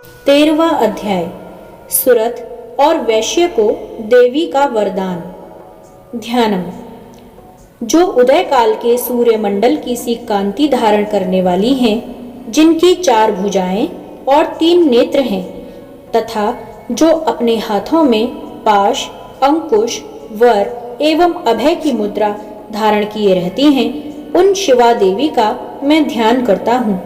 13वां अध्याय सुरथ और वैश्य को देवी का वरदान। ध्यानम। जो उदय काल के सूर्य मंडल की सी कांति धारण करने वाली हैं, जिनकी 4 भुजाएं और 3 नेत्र हैं, तथा जो अपने हाथों में पाश, अंकुश, वर एवं अभय की मुद्रा धारण किए रहती हैं, उन शिवा देवी का मैं ध्यान करता हूँ।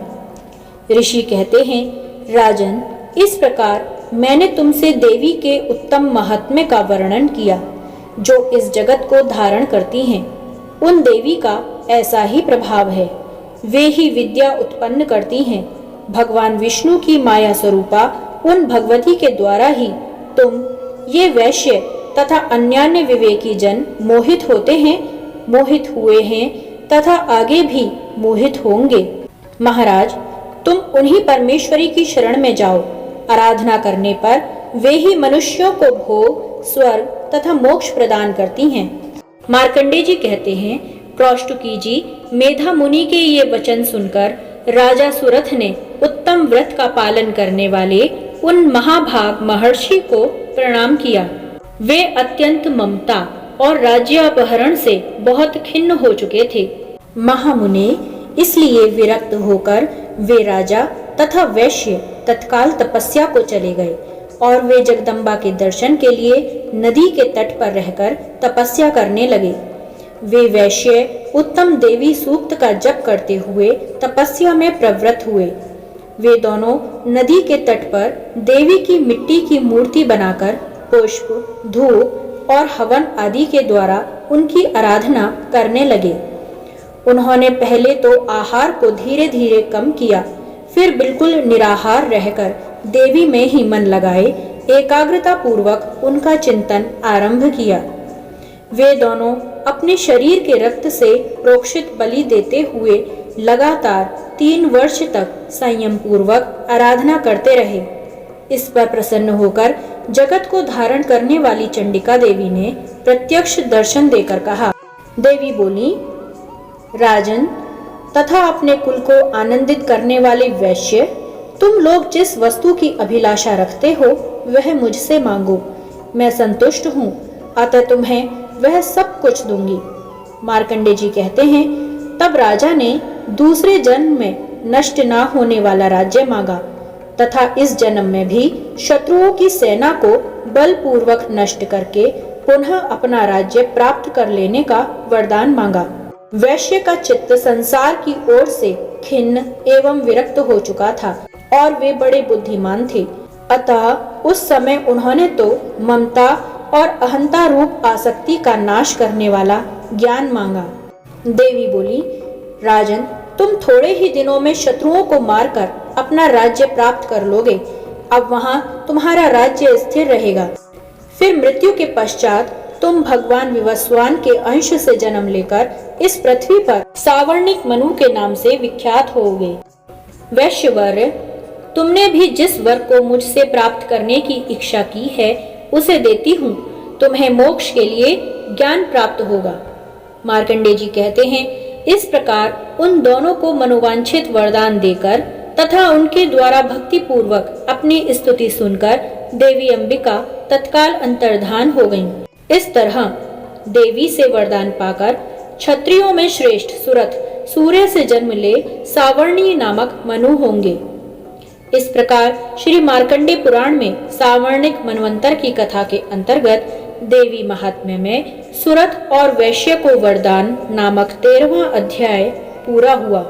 ऋषि कहते हैं, राजन, इस प्रकार मैंने तुमसे देवी के उत्तम महात्म्य का वर्णन किया, जो इस जगत को धारण करती हैं। उन देवी का ऐसा ही प्रभाव है। वे ही विद्या उत्पन्न करती हैं। भगवान विष्णु की माया स्वरूपा उन भगवती के द्वारा ही तुम ये वैश्य तथा अन्यान्य विवेकी जन मोहित होते हैं, मोहित हुए हैं तथा आगे भी मोहित होंगे। महाराज, तुम उन्हीं परमेश्वरी की शरण में जाओ। आराधना करने पर वे ही मनुष्यों को भोग, स्वर्ग तथा मोक्ष प्रदान करती हैं। मार्कंडेय जी कहते हैं, कौष्टुकी जी, मेधा मुनि के ये वचन सुनकर राजा सुरथ ने उत्तम व्रत का पालन करने वाले उन महाभाग महर्षि को प्रणाम किया। वे अत्यंत ममता और राज्यापहरण से बहुत खिन्न हो चुके थे। महामुने, इसलिए विरक्त होकर वे राजा तथा वैश्य तत्काल तपस्या को चले गए और वे जगदम्बा के दर्शन के लिए नदी के तट पर रहकर तपस्या करने लगे। वे वैश्य उत्तम देवी सूक्त का जप करते हुए तपस्या में प्रवृत्त हुए। वे दोनों नदी के तट पर देवी की मिट्टी की मूर्ति बनाकर पुष्प, धूप और हवन आदि के द्वारा उनकी आराधना करने लगे। उन्होंने पहले तो आहार को धीरे धीरे कम किया, फिर बिल्कुल निराहार रहकर देवी में ही मन लगाए एकाग्रता पूर्वक उनका चिंतन आरंभ किया। वे दोनों अपने शरीर के रक्त से प्रोक्षित बलि देते हुए लगातार 3 वर्ष तक संयम पूर्वक आराधना करते रहे। इस पर प्रसन्न होकर जगत को धारण करने वाली चंडिका देवी ने प्रत्यक्ष दर्शन देकर कहा। देवी बोली, राजन तथा अपने कुल को आनंदित करने वाले वैश्य, तुम लोग जिस वस्तु की अभिलाषा रखते हो वह मुझसे मांगो, मैं संतुष्ट हूँ, अतः तुम्हें वह सब कुछ दूंगी। मार्कंडेय जी कहते हैं, तब राजा ने दूसरे जन्म में नष्ट ना होने वाला राज्य मांगा तथा इस जन्म में भी शत्रुओं की सेना को बलपूर्वक नष्ट करके पुनः अपना राज्य प्राप्त कर लेने का वरदान मांगा। वैश्य का चित्त संसार की ओर से खिन्न एवं विरक्त हो चुका था और वे बड़े बुद्धिमान थे, अतः उस समय उन्होंने तो ममता और अहंता रूप आसक्ति का नाश करने वाला ज्ञान मांगा। देवी बोली, राजन, तुम थोड़े ही दिनों में शत्रुओं को मारकर अपना राज्य प्राप्त कर लोगे। अब वहां तुम्हारा राज्य स्थिर रहेगा। फिर मृत्यु के पश्चात तुम भगवान विवस्वान के अंश से जन्म लेकर इस पृथ्वी पर सावर्णिक मनु के नाम से विख्यात होगे। वैश्यवर्य, तुमने भी जिस वर को मुझसे प्राप्त करने की इच्छा की है उसे देती हूँ। तुम्हें मोक्ष के लिए ज्ञान प्राप्त होगा। मार्कंडेय जी कहते हैं, इस प्रकार उन दोनों को मनोवांछित वरदान देकर तथा उनके द्वारा भक्ति पूर्वक अपनी स्तुति सुनकर देवी अंबिका तत्काल अंतर्धान हो गईं। इस तरह देवी से वरदान पाकर क्षत्रियों में श्रेष्ठ सुरथ सूर्य से जन्म ले सावर्णी नामक मनु होंगे। इस प्रकार श्री मार्कंडेय पुराण में सावर्णिक मनवंतर की कथा के अंतर्गत देवी महात्म्य में सुरथ और वैश्य को वरदान नामक 13वां अध्याय पूरा हुआ।